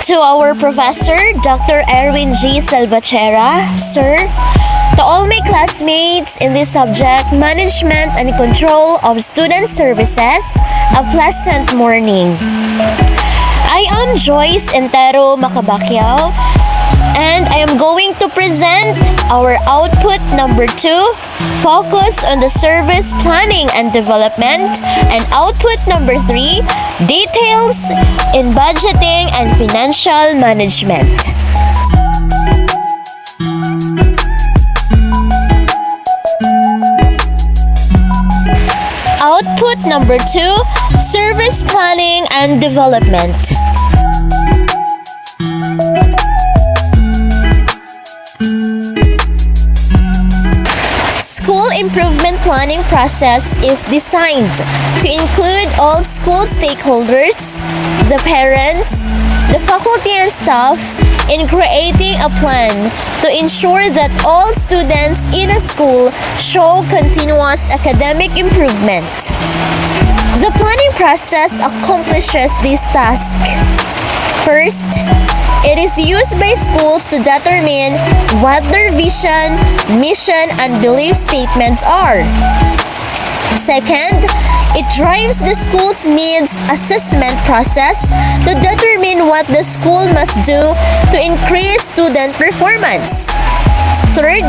To our professor, Dr. Erwin G. Salvachera, Sir, to all my classmates in this subject, Management and Control of Student Services, a pleasant morning. I am Joyce Entero Macabaquiao, and I am going to present our output number 2, focus on the service planning and development, and output number 3, details in budgeting and financial management. Output number 2, service planning and development. School improvement planning process is designed to include all school stakeholders, the parents, the faculty and staff in creating a plan to ensure that all students in a school show continuous academic improvement. The planning process accomplishes this task. First, it is used by schools to determine what their vision, mission, and belief statements are. Second, it drives the school's needs assessment process to determine what the school must do to increase student performance. Third,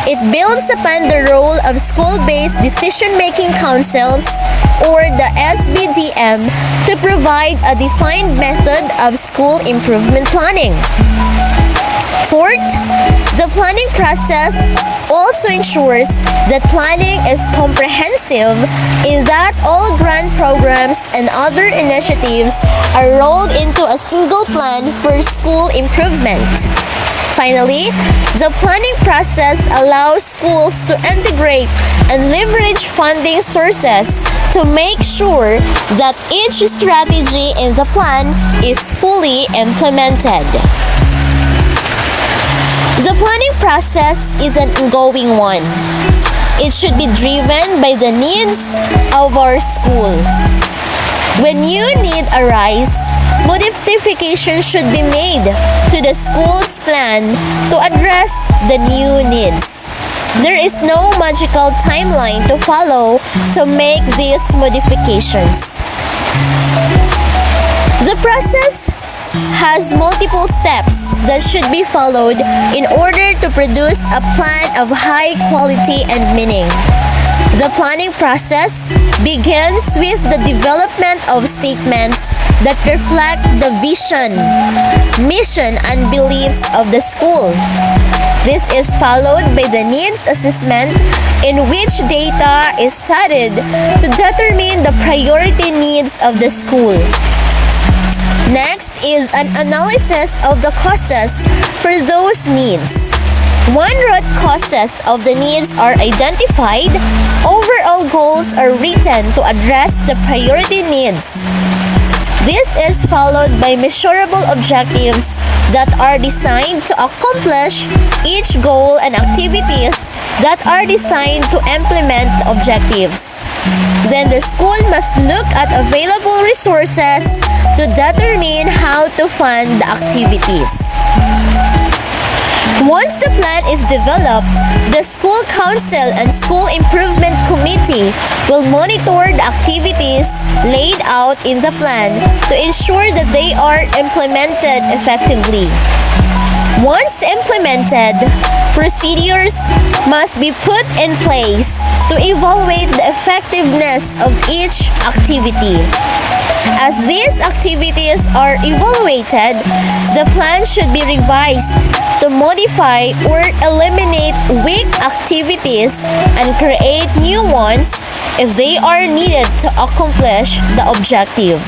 it builds upon the role of school-based decision-making councils, or the SBDM, to provide a defined method of school improvement planning. Fourth, the planning process also ensures that planning is comprehensive in that all grant programs and other initiatives are rolled into a single plan for school improvement. Finally, the planning process allows schools to integrate and leverage funding sources to make sure that each strategy in the plan is fully implemented. The planning process is an ongoing one. It should be driven by the needs of our school. When new need arise, modifications should be made to the school's plan to address the new needs. There is no magical timeline to follow to make these modifications. The process has multiple steps that should be followed in order to produce a plan of high quality and meaning. The planning process begins with the development of statements that reflect the vision, mission, and beliefs of the school. This is followed by the needs assessment, in which data is studied to determine the priority needs of the school. Next is an analysis of the causes for those needs. When root causes of the needs are identified, overall goals are written to address the priority needs. This is followed by measurable objectives that are designed to accomplish each goal and activities that are designed to implement the objectives. Then the school must look at available resources to determine how to fund the activities. Once the plan is developed, the school council and school improvement committee will monitor the activities laid out in the plan to ensure that they are implemented effectively. Once implemented, procedures must be put in place to evaluate the effectiveness of each activity. As these activities are evaluated, the plan should be revised to modify or eliminate weak activities and create new ones if they are needed to accomplish the objective.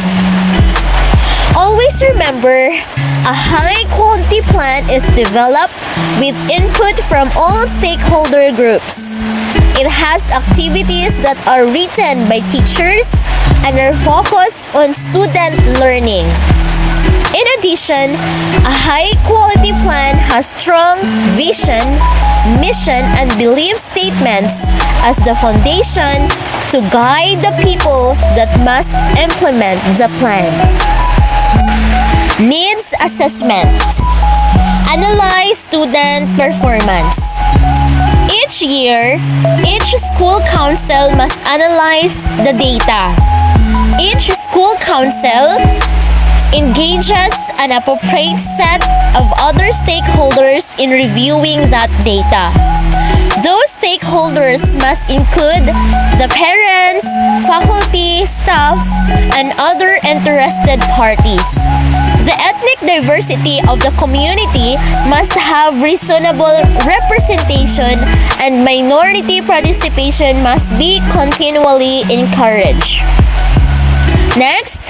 Always remember, a high-quality plan is developed with input from all stakeholder groups. It has activities that are written by teachers and are focused on student learning. In addition, a high-quality plan has strong vision, mission, and belief statements as the foundation to guide the people that must implement the plan. Needs needs assessment. Analyze student performance. Each year, each school council must analyze the data. Each school council engages an appropriate set of other stakeholders in reviewing that data. Those stakeholders must include the parents, faculty, staff, and other interested parties. The ethnic diversity of the community must have reasonable representation, and minority participation must be continually encouraged. Next,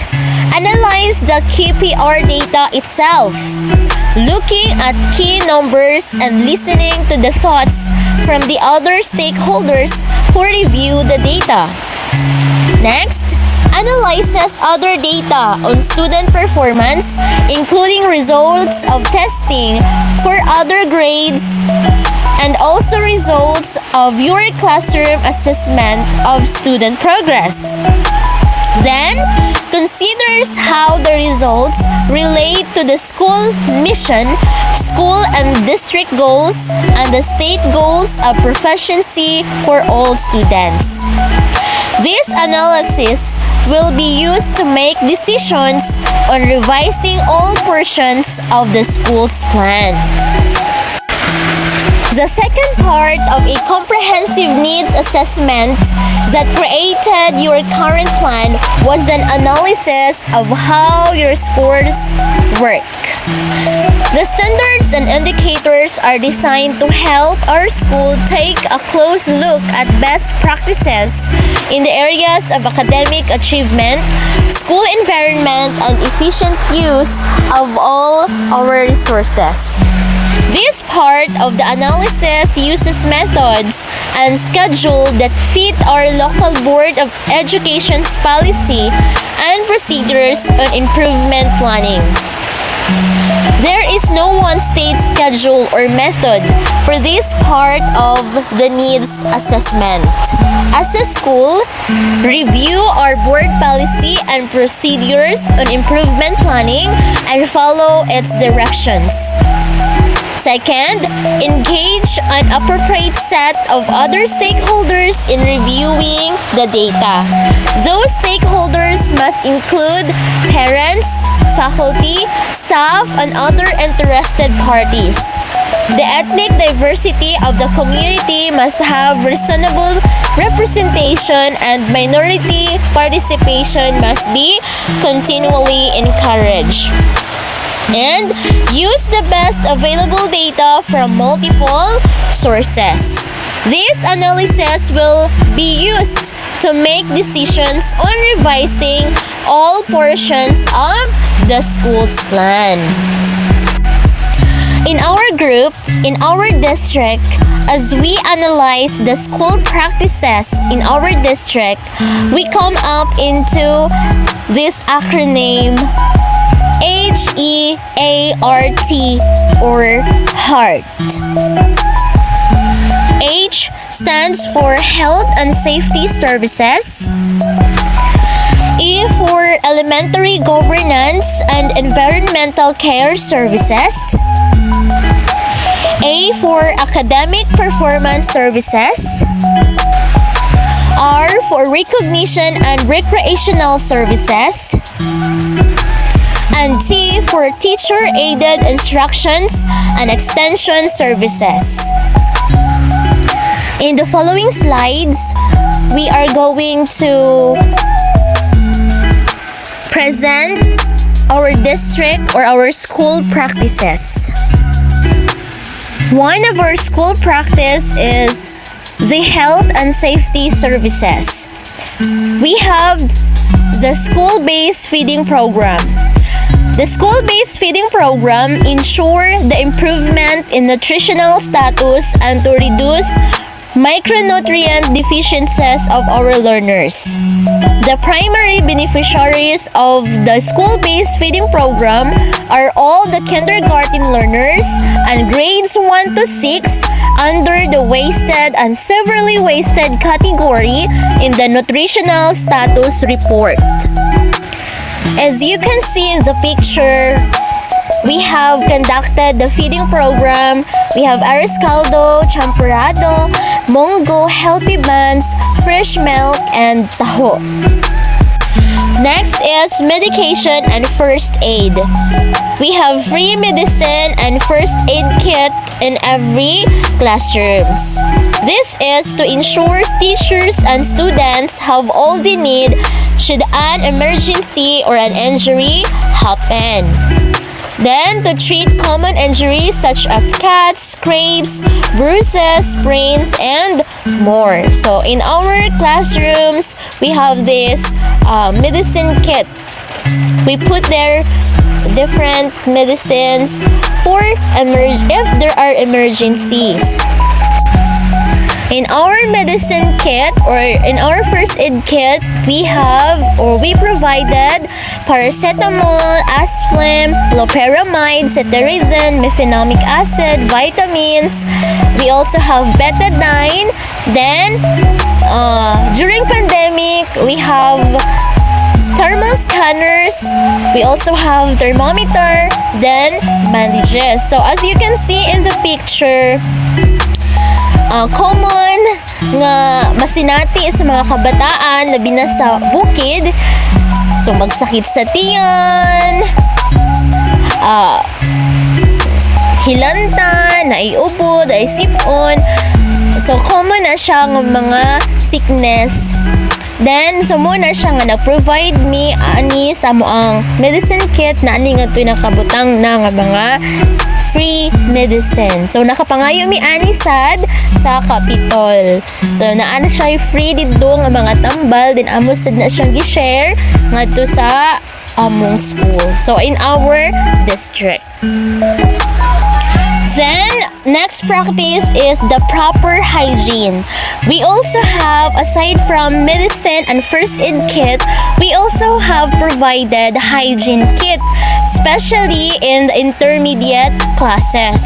analyze the KPR data itself, looking at key numbers and listening to the thoughts from the other stakeholders who review the data. Next, analyzes other data on student performance, including results of testing for other grades and also results of your classroom assessment of student progress. Then, considers how the results relate to the school mission, school and district goals, and the state goals of proficiency for all students. This analysis will be used to make decisions on revising all portions of the school's plan. The second part of a comprehensive needs assessment that created your current plan was an analysis of how your scores work. The standards and indicators are designed to help our school take a close look at best practices in the areas of academic achievement, school environment, and efficient use of all our resources. This part of the analysis uses methods and schedule that fit our local Board of Education's policy and procedures on improvement planning. There is no one state schedule or method for this part of the needs assessment. As a school, review our board policy and procedures on improvement planning and follow its directions. Second, engage an appropriate set of other stakeholders in reviewing the data. Those stakeholders must include parents, faculty, staff, and other interested parties. The ethnic diversity of the community must have reasonable representation, and minority participation must be continually encouraged. And use the best available data from multiple sources. This analysis will be used to make decisions on revising all portions of the school's plan. In our group, in our district, as we analyze the school practices in our district, we come up into this acronym HEART or HEART. H stands for Health and Safety Services. E for Elementary Governance and Environmental Care Services. A for Academic Performance Services. R for Recognition and Recreational Services. And T for Teacher-Aided Instructions and Extension Services. In the following slides, we are going to present our district or our school practices. One of our school practice is the health and safety services. We have the school-based feeding program. The school-based feeding program ensures the improvement in nutritional status and to reduce micronutrient deficiencies of our learners. The primary beneficiaries of the school-based feeding program are all the kindergarten learners and grades 1 to 6 under the wasted and severely wasted category in the nutritional status report. As you can see in the picture, We have conducted the feeding program. We have arroz caldo, champurrado, mongo, healthy buns, fresh milk, and taho. Next is medication and first aid. We have free medicine and first aid kit in every classrooms. This is to ensure teachers and students have all they need should an emergency or an injury happen. Then, to treat common injuries such as cuts, scrapes, bruises, sprains, and more. So, in our classrooms, we have this medicine kit. We put there different medicines for if there are emergencies. In our medicine kit or in our first aid kit, we provided paracetamol, aspirin, loperamide, cetirizine, mefenamic acid, vitamins. We also have betadine. Then, during pandemic, we have thermal scanners. We also have thermometer, then bandages. So, as you can see in the picture, common nga masinati sa mga kabataan labi na sa bukid. So magsakit sa tiyan, hilantan, naiubod, ay sipon. So common na siya ng mga sickness. Then, so muna siya nga nag-provide me ani sa mo ang medicine kit na ani nga ito'y nakabutang na nga mga free medicine. So, nakapangayo mi ani sad sa Capitol. So, naana siya free dito nga mga tambal. Then, amo sad na siyang gi-share nga ito sa among school. So, in our district. Then, next practice is the proper hygiene. We also have, aside from medicine and first aid kit, we also have provided hygiene kit, especially in the intermediate classes,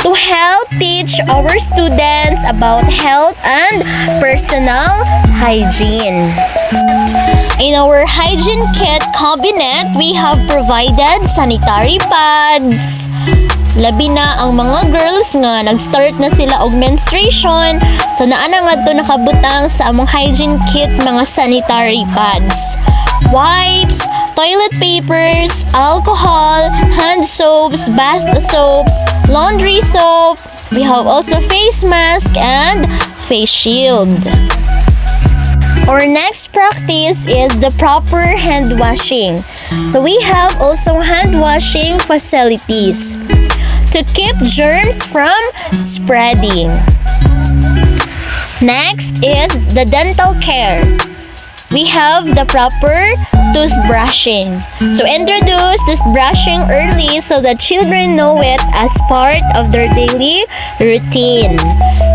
to help teach our students about health and personal hygiene. In our hygiene kit cabinet, we have provided sanitary pads. Labi na ang mga girls nga nag-start na sila og menstruation. So naana nga to nakabutang sa among hygiene kit mga sanitary pads, wipes, toilet papers, alcohol, hand soaps, bath soaps, laundry soap. We have also face mask and face shield. Our next practice is the proper hand washing. So we have also hand washing facilities to keep germs from spreading. Next is the dental care. We have the proper toothbrushing. So introduce toothbrushing early so that children know it as part of their daily routine.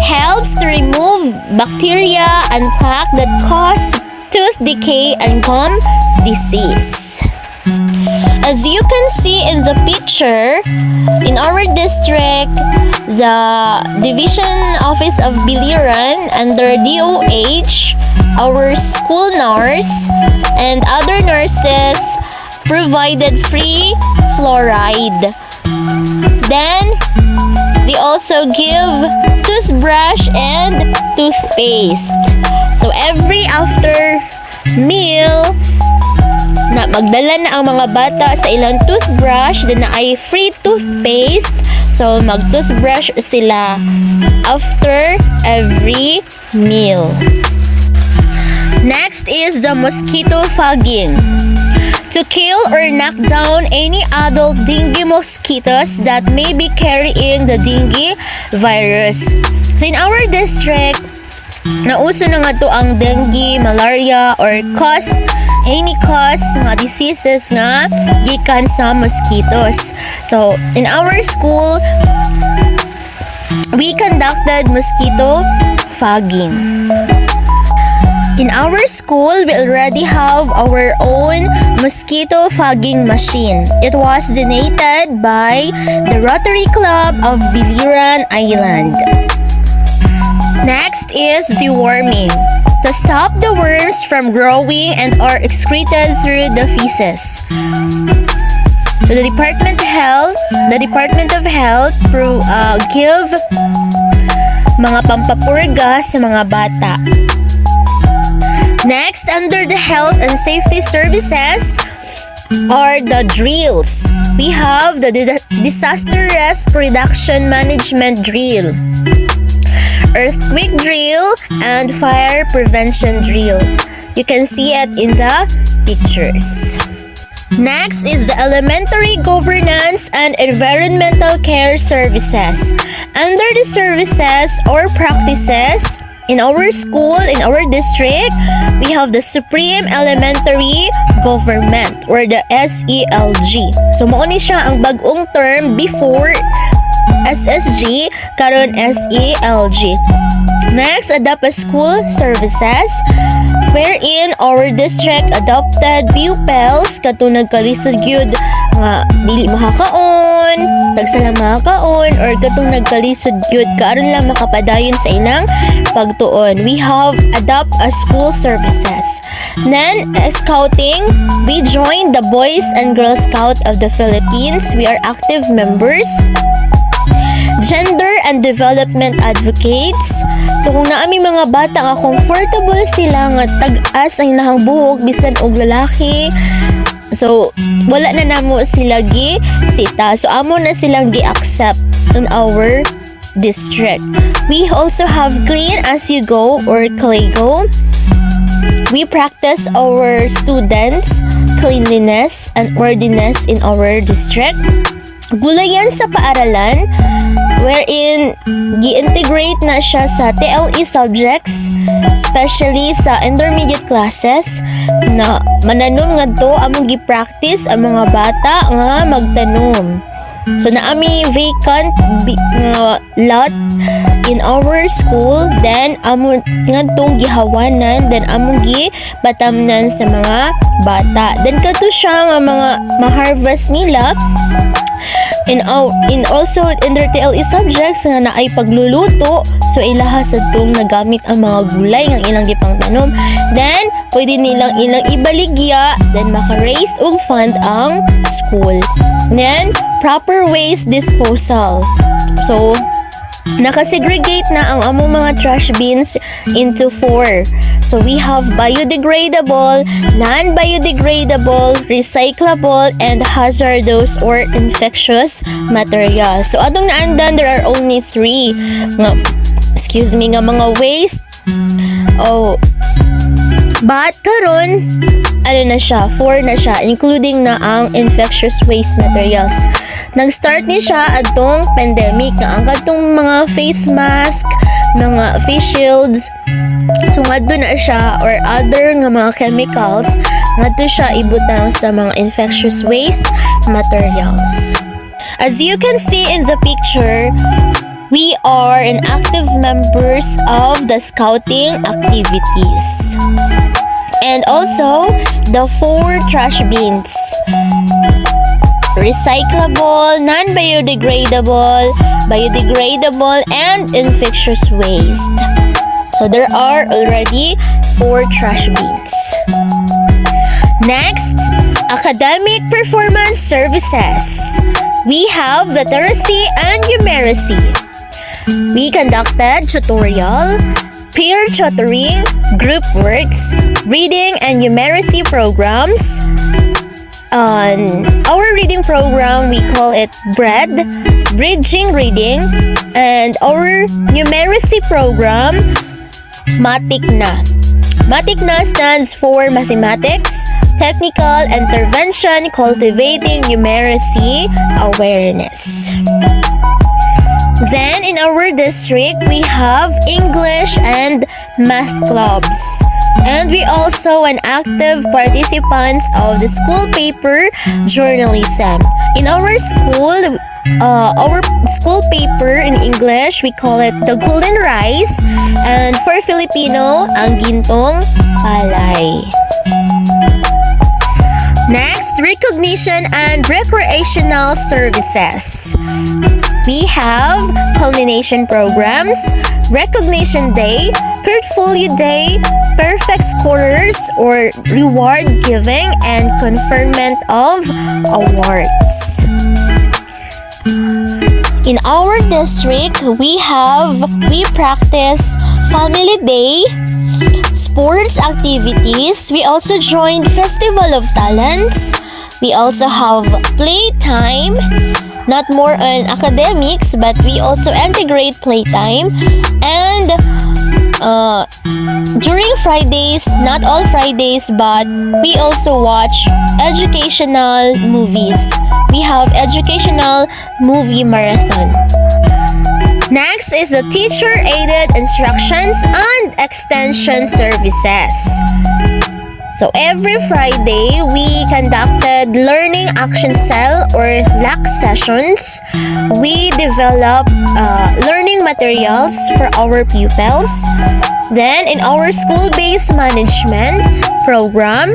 Helps to remove bacteria and plaque that cause tooth decay and gum disease. As you can see in the picture, in our district, the Division Office of Biliran under DOH, our school nurse, and other nurses provided free fluoride. Then, they also give toothbrush and toothpaste. So, every after meal, na magdala na ang mga bata sa ilang toothbrush, then na ay free toothpaste. So, mag-toothbrush sila after every meal. Next is the mosquito fogging. To kill or knock down any adult dengue mosquitoes that may be carrying the dengue virus. So, in our district, nauso na nga to ang dengue, malaria, or any cause nga diseases nga gikan sa mosquitoes. So, in our school, we conducted mosquito fogging. In our school, we already have our own mosquito fogging machine. It was donated by the Rotary Club of Biliran Island. Next is deworming. To stop the worms from growing and are excreted through the feces. So the Department of Health give mga pampapurga sa mga bata. Next, under the health and safety services are the drills. We have the disaster risk reduction management drill, earthquake drill, and fire prevention drill. You can see it in the pictures. Next is the elementary governance and environmental care services. Under the services or practices, in our school, in our district, we have the Supreme Elementary Government or the SELG. So, mao ni siya ang bagong term before SSG, karon SELG. Next, adopt a school services, wherein our district adopted pupils katong nagkalisod gyud nga dili makakaon, tagsa lang makakaon, or katong nagkalisod gyud karon lang makapadayon sa ilang pagtuon. We have adopt a school services. Then, scouting, we joined the Boys and Girls Scout of the Philippines. We are active members. Gender and development advocates. So kung naami mga bata nga comfortable sila nga tag-as ang nahang buhok bisan og lalaki, so wala na namo sila gi sita. So amo na silang gi-accept in our district. We also have Clean As You Go or CLAYGO. We practice our students cleanliness and orderliness in our district. Gulayan sa paaralan, wherein gi-integrate na siya sa TLE subjects, especially sa intermediate classes, na mananom nga to among gi-practice ang mga bata nga magtanom. So naami vacant lot in our school, then among nga tong gihawanan, then among gibatamnan sa mga bata. Then kato siya nga mga ma-harvest nila in also in their TLE subjects nga naay pagluluto, so ilaha sa tong nagamit ang mga gulay nga ilang gipangtanom, then pwede nilang ilang ibaligya, then maka-raise og fund ang school. Then proper waste disposal, so nakasegregate na ang among mga trash bins into 4. So we have biodegradable, non-biodegradable, recyclable, and hazardous or infectious materials. So atong naandan, there are only 3 nga mga waste. But karon ano na siya, 4 na siya, including na ang infectious waste materials. Nag-start ni siya atong pandemic nga ang katong mga face mask, mga face shields. So ngadto na siya, or other nga mga chemicals, ngadto siya ibutang sa mga infectious waste materials. As you can see in the picture, we are an active members of the scouting activities. And also the 4 trash bins: recyclable, non-biodegradable, biodegradable, and infectious waste. So there are already 4 trash bins. Next, academic performance services. We have literacy and numeracy. We conducted tutorial, peer tutoring, group works, reading and numeracy programs. On our reading program, we call it BREAD, Bridging Reading, and our numeracy program, MATICNA. MATICNA stands for Mathematics, Technical Intervention, Cultivating Numeracy Awareness. Then, in our district, we have English and Math clubs. And we also an active participants of the school paper journalism. In our school paper in English, we call it the Golden Rice, and for Filipino, ang Gintong Palay. Next, recognition and recreational services. We have culmination programs, recognition day, portfolio day, perfect scorers or reward giving, and conferment of awards. In our district, we practice family day, sports activities. We also joined Festival of Talents. We also have playtime, not more on academics, but we also integrate playtime. And during Fridays, not all Fridays, but we also watch educational movies. We have educational movie marathon. Next is the teacher-aided instructions and extension services. So every Friday, we conducted learning action cell or LAC sessions. We develop learning materials for our pupils. Then in our school-based management program,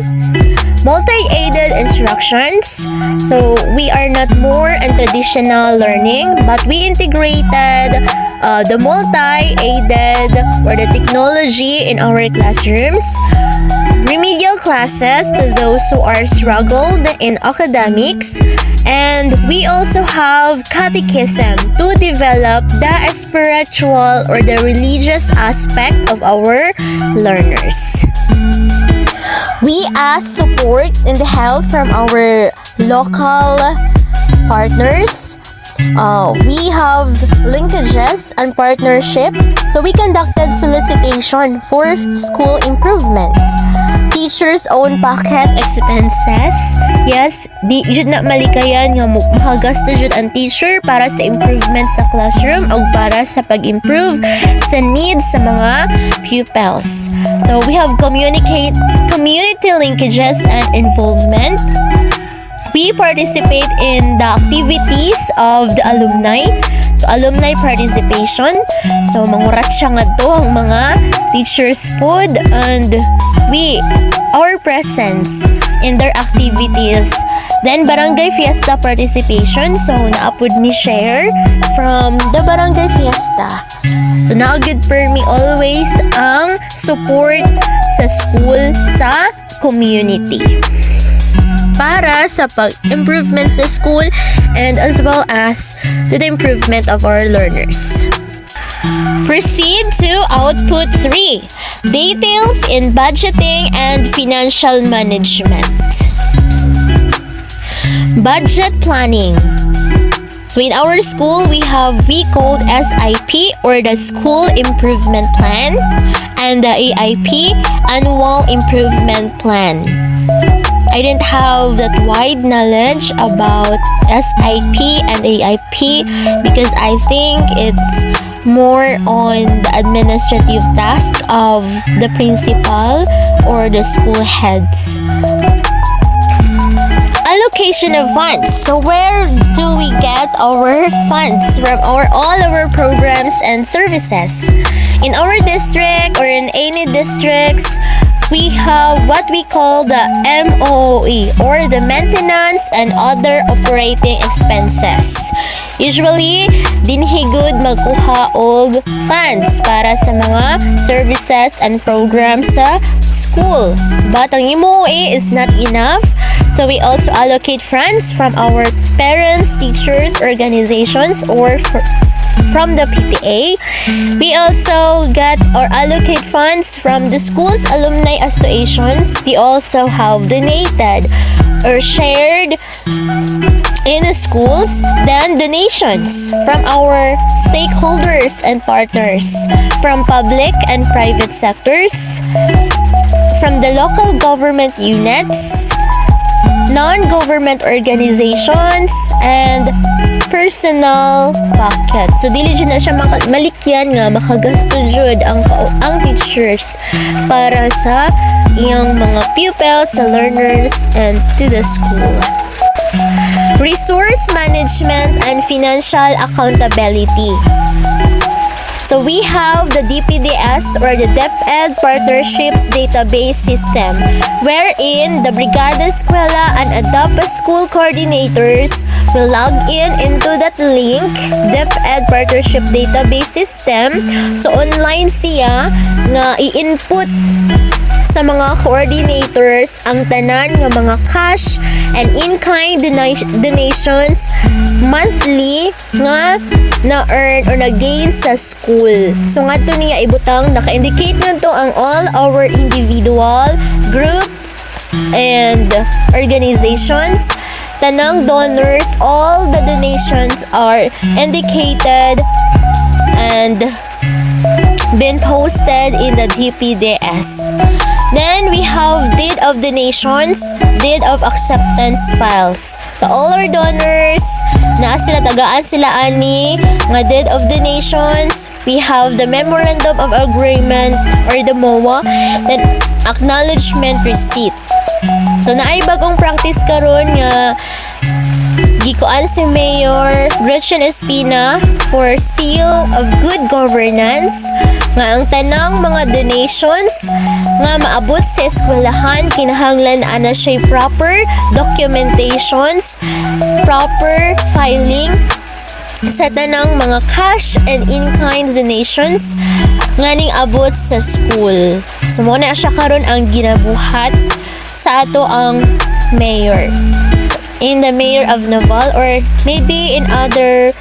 multi-aided instructions. So we are not more in traditional learning, but we integrated the multi-aided or the technology in our classrooms. Remedial classes to those who are struggled in academics, and we also have catechism to develop the spiritual or the religious aspect of our learners. We ask support and help from our local partners. We have linkages and partnership. So we conducted solicitation for school improvement. Teachers' own pocket expenses. Yes, di jud na malikayan nga makagasto jud ang teacher para sa improvement sa classroom o para sa pag-improve sa needs sa mga pupils. So we have community linkages and involvement. We participate in the activities of the alumni. So, alumni participation. So, mangurat siya nga to ang mga teachers food, and our presence in their activities. Then, barangay fiesta participation. So, naapod ni share from the barangay fiesta. So, na-good per me always ang support sa school, sa community, para sa pag-improvement sa school and as well as to the improvement of our learners. Proceed to output 3. Details in budgeting and financial management. Budget planning. So in our school, we called SIP or the School Improvement Plan and the AIP, Annual Improvement Plan. I didn't have that wide knowledge about SIP and AIP because I think it's more on the administrative task of the principal or the school heads. Allocation of funds. So where do we get our funds from all our programs and services? In our district or in any districts, we have what we call the MOE or the maintenance and other operating expenses. Usually, dinhigud magkuha og funds para sa mga services and programs sa school. But ang MOE is not enough. So we also allocate funds from our parents, teachers, organizations, or from the PTA. We also get or allocate funds from the school's alumni associations. We also have donated or shared in the schools, then donations from our stakeholders and partners, from public and private sectors, from the local government units, non-government organizations, and personal pocket. So, dili dyan na siya malikyan nga makagasto jud ang teachers para sa iyang mga pupils, sa learners, and to the school. Resource management and financial accountability. So we have the DPDS or the DepEd Partnerships Database System, wherein the Brigada Eskwela and ADAPA school coordinators will log in into that link, DepEd Partnership Database System. So online siya nga i-input sa mga coordinators ang tanan ng mga cash and in-kind donations monthly nga na-earn or na-gain sa school. So nga to niya ibutang naka-indicate na to ang all our individual, group, and organizations. Tanang donors, all the donations are indicated and been posted in the DPDS. Then we have deed of donations, deed of acceptance files. So all our donors, na sila tagaan sila ani nga deed of donations. We have the memorandum of agreement or the MOA, then acknowledgement receipt. So naay bagong practice karon nga gikuan si Mayor Gretchen Espina for seal of good governance nga ang tanang mga donations nga maabot sa eskwelahan kinahanglan ana siya proper documentations, proper filing sa tanang mga cash and in-kind donations nga ning abot sa school. So mo na siya karon ang ginabuhat sa ato ang mayor. So, in the mayor of Naval or maybe in other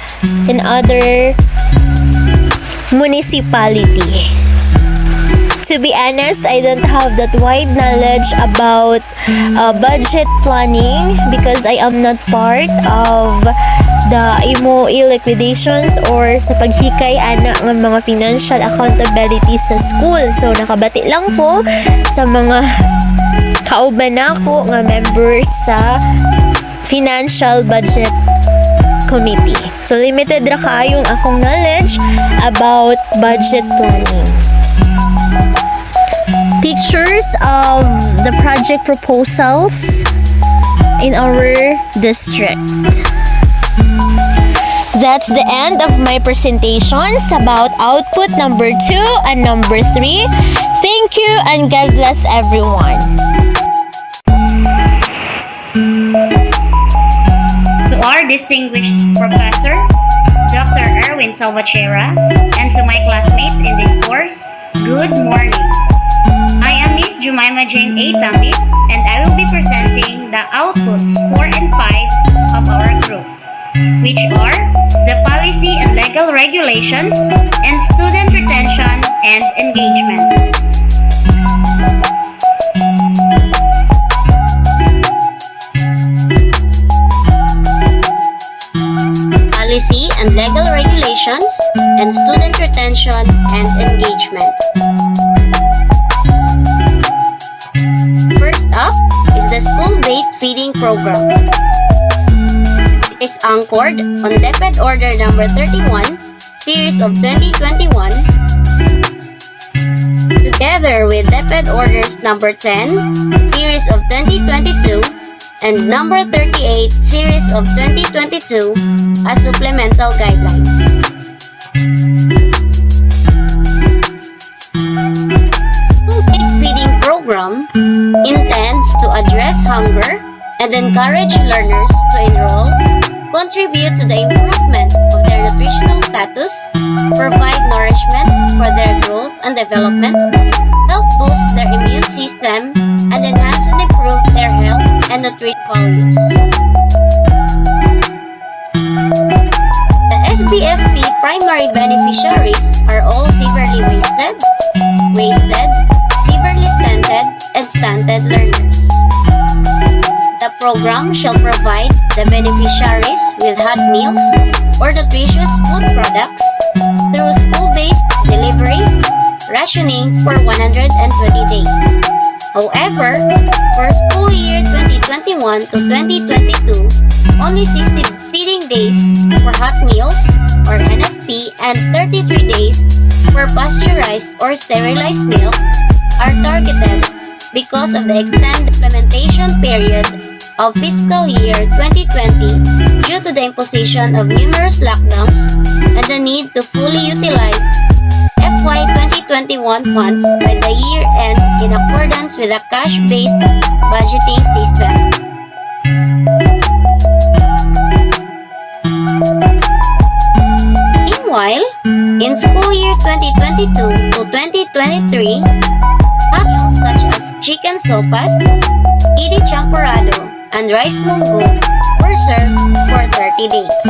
municipality. To be honest, I don't have that wide knowledge about budget planning because I am not part of the MOE liquidations or sa paghikay ana ng mga financial accountability sa school. So nakabati lang ko sa mga kauban nako nga members sa financial budget committee. So limited ra kaayong akong knowledge about budget planning. Pictures of the project proposals in our district. That's the end of my presentations about output number 2 and number 3. Thank you and God bless everyone. To our distinguished professor, Dr. Erwin Salvachera, and to my classmates in this course, good morning. I am Miss Jumaima Jane A. Tambis, and I will be presenting the outputs 4 and 5 of our group, which are the policy and legal regulations and student retention and engagement. Policy and legal regulations and student retention and engagement. First up is the school-based feeding program. It is anchored on DepEd Order number 31, Series of 2021, together with DepEd Orders number 10, Series of 2022, and number 38, Series of 2022 as supplemental guidelines. School-based feeding program intends to address hunger and encourage learners to enroll, contribute to the improvement of their nutritional status, provide nourishment for their growth and development, help boost their immune system, and enhance and improve their health and nutrition values. The SBFP primary beneficiaries are all severely wasted, severely stunted, and stunted learners. The program shall provide the beneficiaries with hot meals or nutritious food products through school-based delivery, rationing for 120 days. However, for school year 2021 to 2022, only 60 feeding days for hot meals or NFP and 33 days for pasteurized or sterilized milk are targeted because of the extended implementation period of fiscal year 2020 due to the imposition of numerous lockdowns and the the need to fully utilize FY 2021 funds by the year end in accordance with a cash-based budgeting system. Meanwhile, in school year 2022 to 2023, meals such as chicken sopas, idi champurrado, and rice munggo were served for 30 days.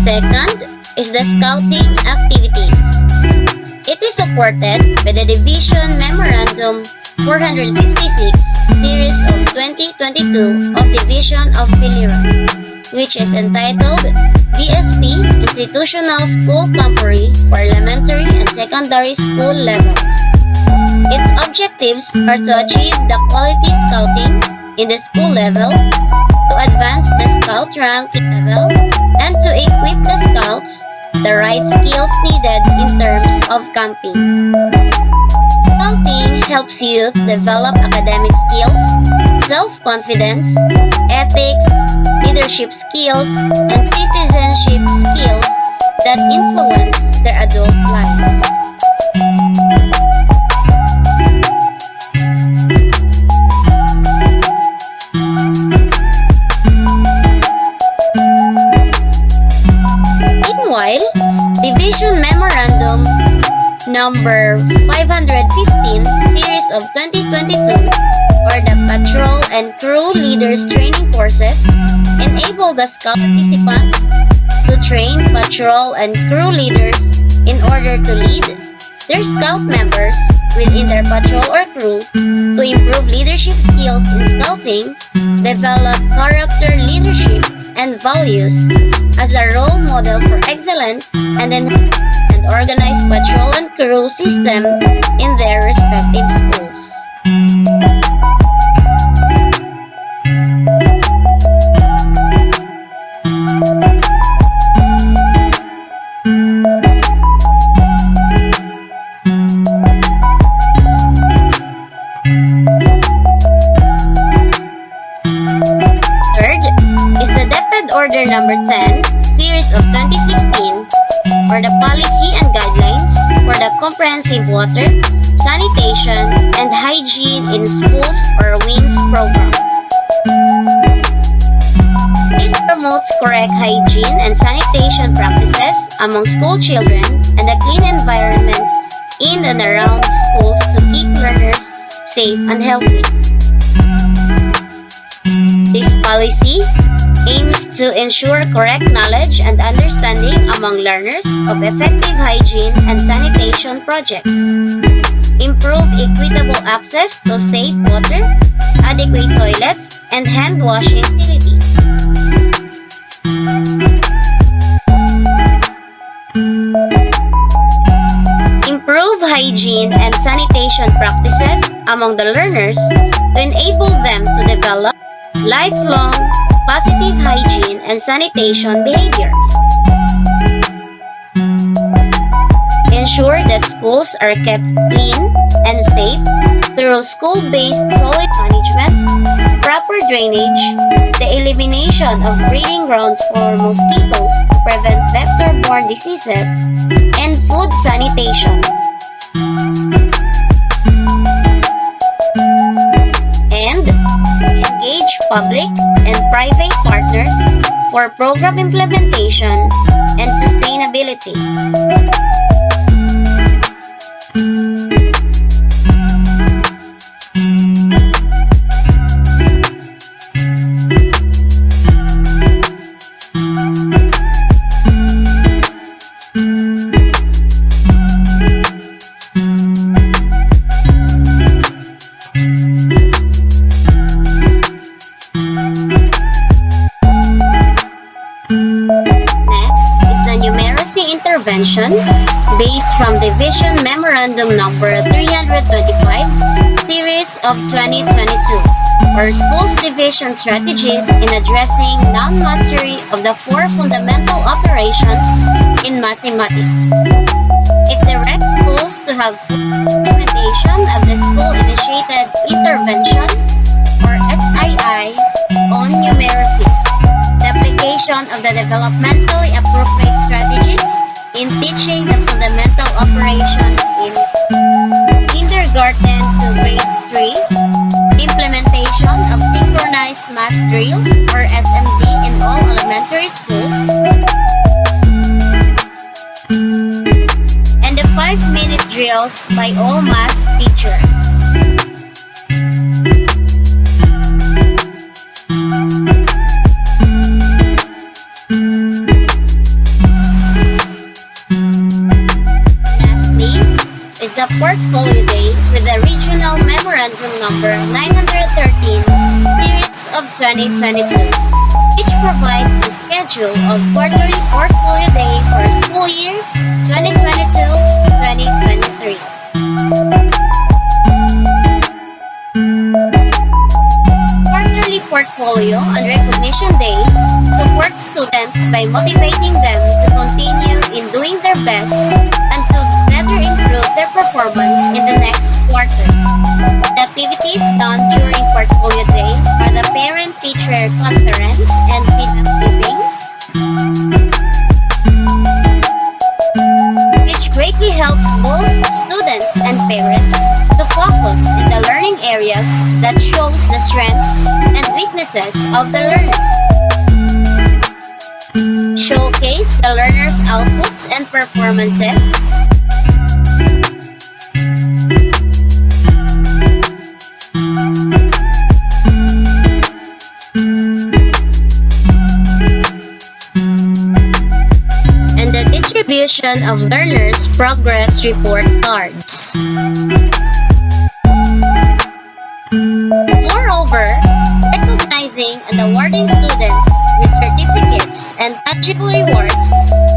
Second is the scouting activities. It is supported by the Division Memorandum 456 Series of 2022 of Division of Philiran, which is entitled BSP Institutional School Camporee for Elementary and Secondary School Levels. Its objectives are to achieve the quality scouting in the school level, to advance the scout rank level, and to equip the scouts the right skills needed in terms of camping. Scouting helps youth develop academic skills, self-confidence, ethics, leadership skills, and citizenship skills that influence their adult lives. Meanwhile, Division Memorandum Number 515 Series of 2022, or the Patrol and Crew Leaders Training Courses, enable the Scout participants to train patrol and crew leaders in order to lead their Scout members within their patrol or crew, to improve leadership skills in Scouting, develop character leadership and values as a role model for excellence, and enhance and organize patrol and crew system in their respective schools. Third is the DepEd Order Number 10, Series of 2016, or the Policy and Guidelines for the Comprehensive Water, Sanitation, and Hygiene in Schools, or WINS program. This promotes correct hygiene and sanitation practices among school children and a clean environment in and around schools to keep learners safe and healthy. This policy aims to ensure correct knowledge and understanding among learners of effective hygiene and sanitation projects, improve equitable access to safe water, adequate toilets, and hand washing facilities. Improve hygiene and sanitation practices among the learners to enable them to develop lifelong positive hygiene and sanitation behaviors. Ensure that schools are kept clean and safe through school-based solid management, proper drainage, the elimination of breeding grounds for mosquitoes to prevent vector-borne diseases, and food sanitation. And engage public and private partners for program implementation and sustainability. Intervention. based from Division Memorandum Number 325, Series of 2022, or Schools Division Strategies in Addressing Non-Mastery of the Four Fundamental Operations in Mathematics. It directs schools to have implementation of the School-Initiated Intervention, or SII, on numeracy, the application of the developmentally appropriate strategies in teaching the fundamental operation in kindergarten to grade 3, implementation of synchronized math drills, or SMD, in all elementary schools, and the 5-minute drills by all math teachers. The Portfolio Day with the Regional Memorandum Number 913, Series of 2022, which provides the schedule of quarterly Portfolio Day for school year 2022-2023. Quarterly Portfolio and Recognition Day supports students by motivating them to continue in doing their best and to better improve their performance in the next quarter. The activities done during Portfolio Day are the Parent-Teacher Conference and feedback giving, which greatly helps both students and parents to focus in the learning areas that shows the strengths and weaknesses of the learner. Showcase the learner's outputs and performances. And the distribution of learners' progress report cards. Moreover, recognizing and awarding students with certificates and tangible rewards,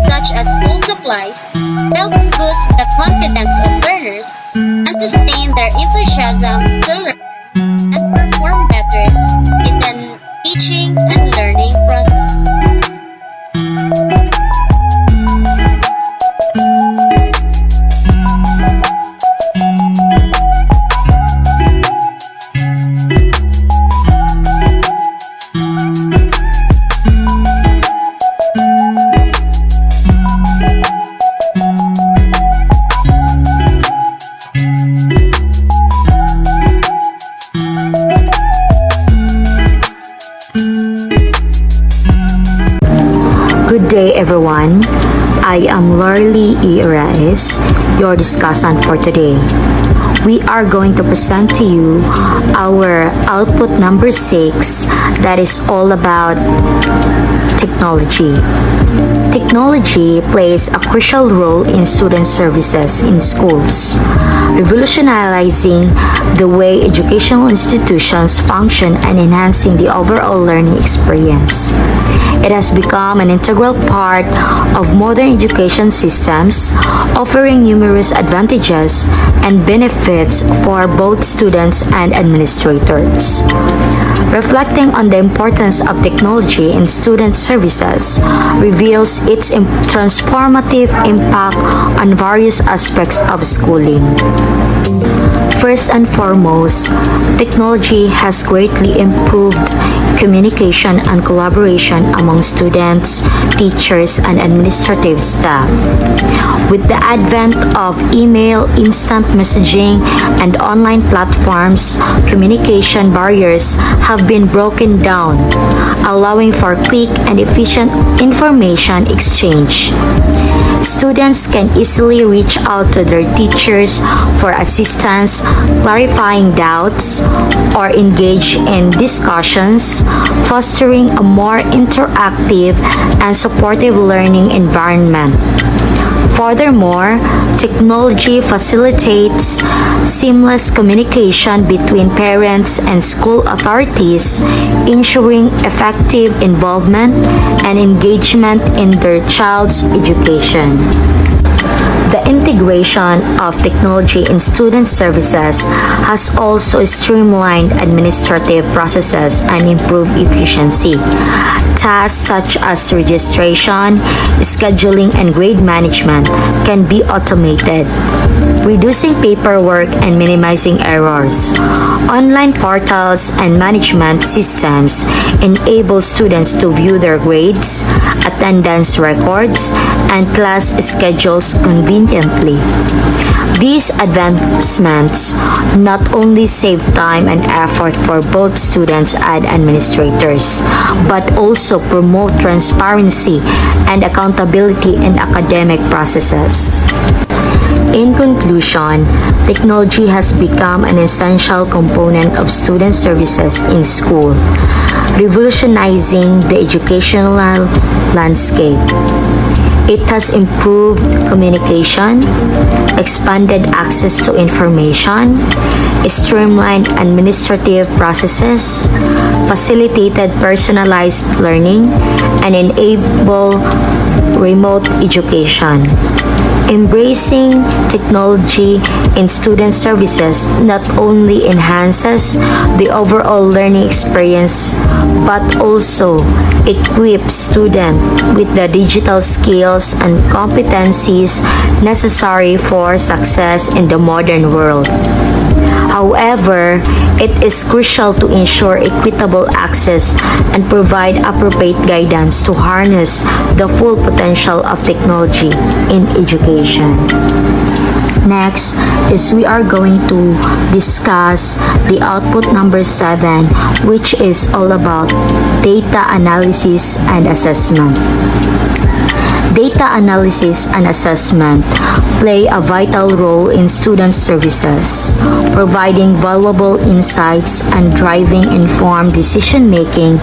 such as school supplies, helps boost the confidence of learners and sustain their enthusiasm to learn and perform better in the teaching and learning process. Good day everyone, I am Lorly E. Reyes, your discussant for today. We are going to present to you our output number 6 that is all about technology. Technology plays a crucial role in student services in schools, revolutionizing the way educational institutions function and enhancing the overall learning experience. It has become an integral part of modern education systems, offering numerous advantages and benefits for both students and administrators. Reflecting on the importance of technology in student services reveals its transformative impact on various aspects of schooling. First and foremost, technology has greatly improved communication and collaboration among students, teachers, and administrative staff. With the advent of email, instant messaging, and online platforms, communication barriers have been broken down, allowing for quick and efficient information exchange. Students can easily reach out to their teachers for assistance, clarifying doubts, or engage in discussions, fostering a more interactive and supportive learning environment. Furthermore, technology facilitates seamless communication between parents and school authorities, ensuring effective involvement and engagement in their child's education. The integration of technology in student services has also streamlined administrative processes and improved efficiency. Tasks such as registration, scheduling, and grade management can be automated, reducing paperwork and minimizing errors. Online portals and management systems enable students to view their grades, attendance records, and class schedules conveniently. These advancements not only save time and effort for both students and administrators, but also promote transparency and accountability in academic processes. In conclusion, technology has become an essential component of student services in school, revolutionizing the educational landscape. It has improved communication, expanded access to information, streamlined administrative processes, facilitated personalized learning, and enabled remote education. Embracing technology in student services not only enhances the overall learning experience but also equips students with the digital skills and competencies necessary for success in the modern world. However, it is crucial to ensure equitable access and provide appropriate guidance to harness the full potential of technology in education. Next is we are going to discuss the output number 7, which is all about data analysis and assessment. Data analysis and assessment play a vital role in student services, providing valuable insights and driving informed decision-making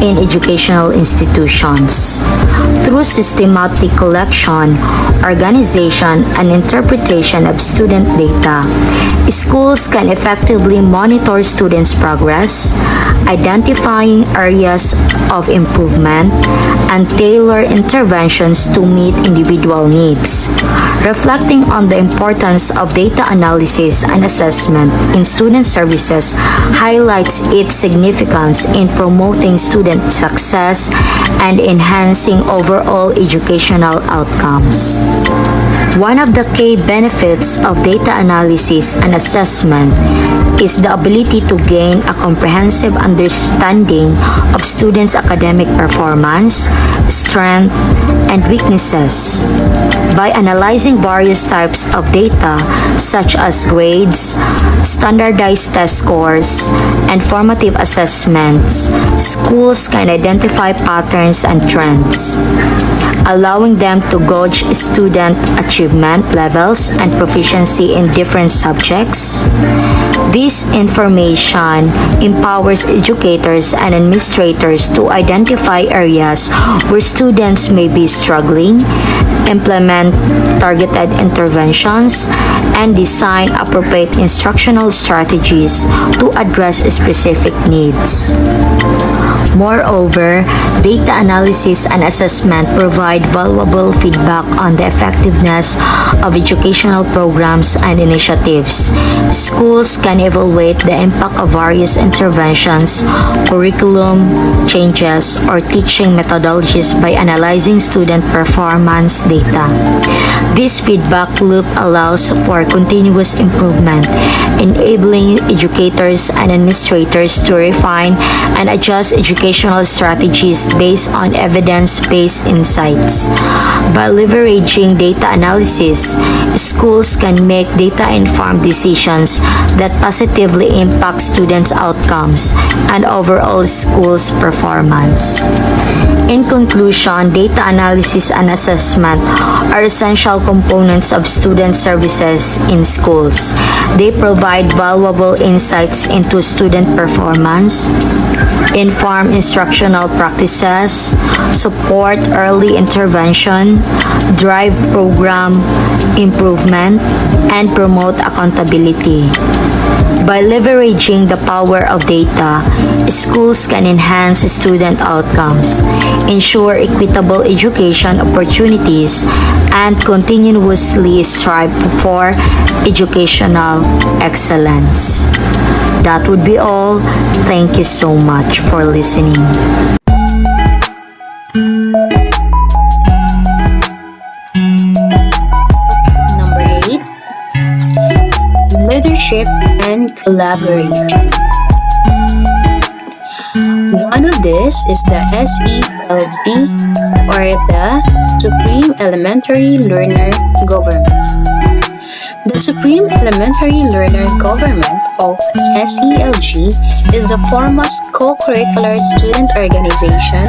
in educational institutions. Through systematic collection, organization, and interpretation of student data, schools can effectively monitor students' progress, identifying areas of improvement, and tailor interventions to meet individual needs. Reflecting on the importance of data analysis and assessment in student services highlights its significance in promoting student success and enhancing overall educational outcomes. One of the key benefits of data analysis and assessment is the ability to gain a comprehensive understanding of students' academic performance, strength, and weaknesses. By analyzing various types of data such as grades, standardized test scores, and formative assessments, schools can identify patterns and trends, allowing them to gauge student achievement levels and proficiency in different subjects. This information empowers educators and administrators to identify areas where students may be struggling, implement targeted interventions, and design appropriate instructional strategies to address specific needs. Moreover, data analysis and assessment provide valuable feedback on the effectiveness of educational programs and initiatives. Schools can evaluate the impact of various interventions, curriculum changes, or teaching methodologies by analyzing student performance data. This feedback loop allows for continuous improvement, enabling educators and administrators to refine and adjust educational strategies based on evidence-based insights. By leveraging data analysis, schools can make data-informed decisions that positively impact students' outcomes and overall schools' performance. In conclusion, data analysis and assessment are essential components of student services in schools. They provide valuable insights into student performance, inform instructional practices, support early intervention, drive program improvement, and promote accountability. By leveraging the power of data, schools can enhance student outcomes, ensure equitable education opportunities, and continuously strive for educational excellence. That would be all. Thank you so much for listening. Number 8. Leadership and collaboration. One of these is the SELG, or the Supreme Elementary Learner Government. The Supreme Elementary Learner Government, or SELG, is the foremost co-curricular student organization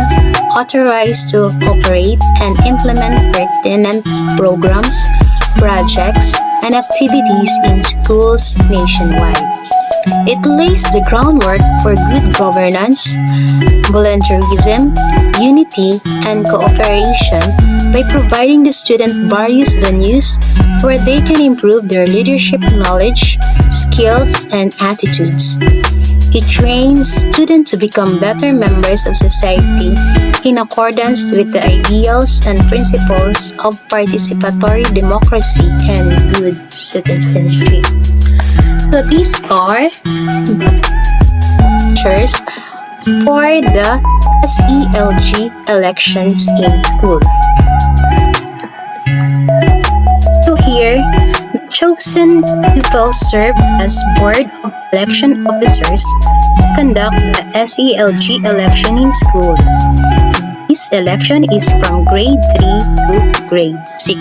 authorized to operate and implement pertinent programs, projects, and activities in schools nationwide. It lays the groundwork for good governance, volunteerism, unity, and cooperation by providing the student various venues where they can improve their leadership knowledge, skills, and attitudes. It trains students to become better members of society in accordance with the ideals and principles of participatory democracy and good citizenship. So these are the features for the SELG elections in school. So here, the chosen pupils serve as Board of Election Officers to conduct the SELG election in school. This election is from grade 3 to grade 6.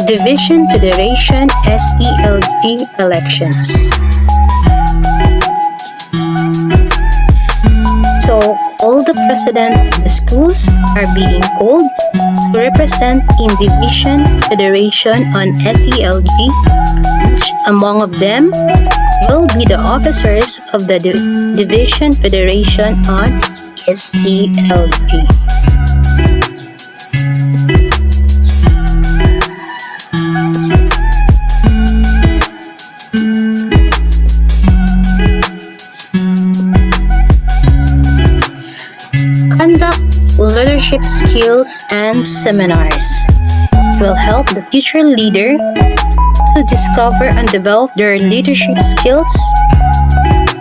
Division Federation SELG elections. So, all the presidents of the schools are being called to represent in Division Federation on SELG, which among of them will be the officers of the Division Federation on SELG. Conduct leadership skills and seminars. It will help the future leader to discover and develop their leadership skills.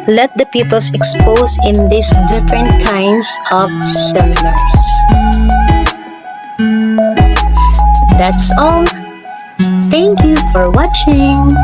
Let the pupils expose in these different kinds of seminars. That's all. Thank you for watching.